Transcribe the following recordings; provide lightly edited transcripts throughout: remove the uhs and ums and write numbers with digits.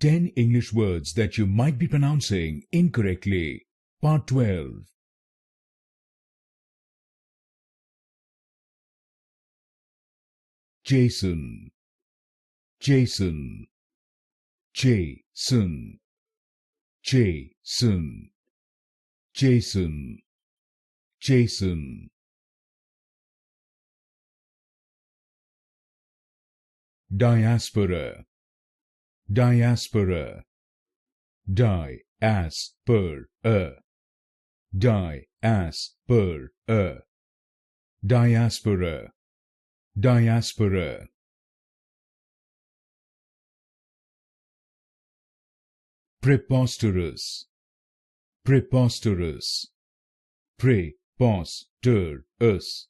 10 English words that you might be pronouncing incorrectly. Part 12. Jason, Jason, Jason, Jason, Jason, Jason. Diaspora, Diaspora, Diaspora, Diaspora, Diaspora, Diaspora. Preposterous, Preposterous, Preposterous,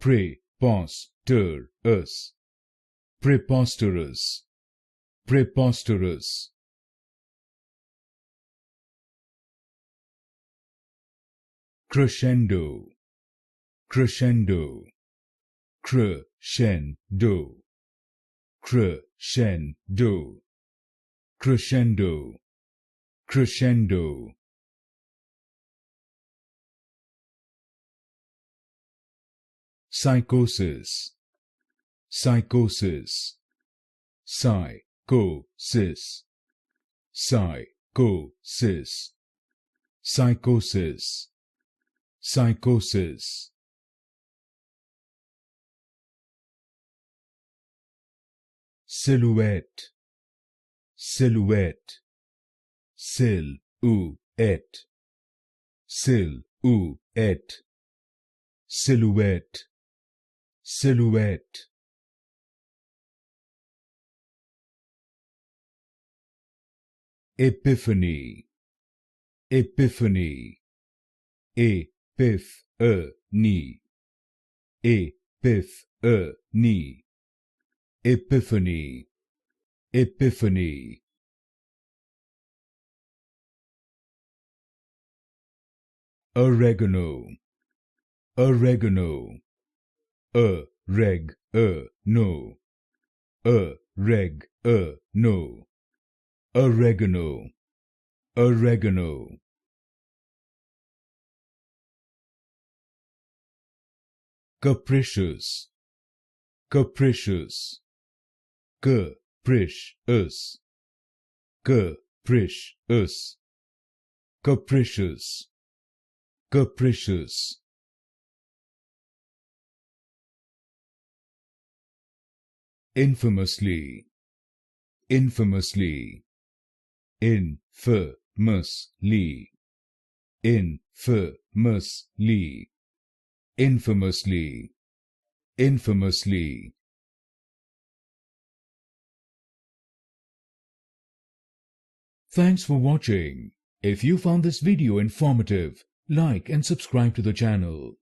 Preposterous, Preposterous, Preposterous. Crescendo, Crescendo, Crescendo, Crescendo, Crescendo, Crescendo. Psychosis, Psychosis, Psychosis, Psychosis, Psychosis, Psychosis. Silhouette, Silhouette, Silhouette, Silhouette, Silhouette, Silhouette. Epiphany, Epiphany, Epiphany, Epiphany, Epiphany, Epiphany. Oregano, Oregano, Oregano, Oregano, Oregano, Oregano. Capricious, Capricious, Capricious, Capricious, Capricious, Capricious. Infamously, Infamously, Infamously, Infamously, Infamously, Infamously. Thanks for watching. If you found this video informative, like and subscribe to the channel.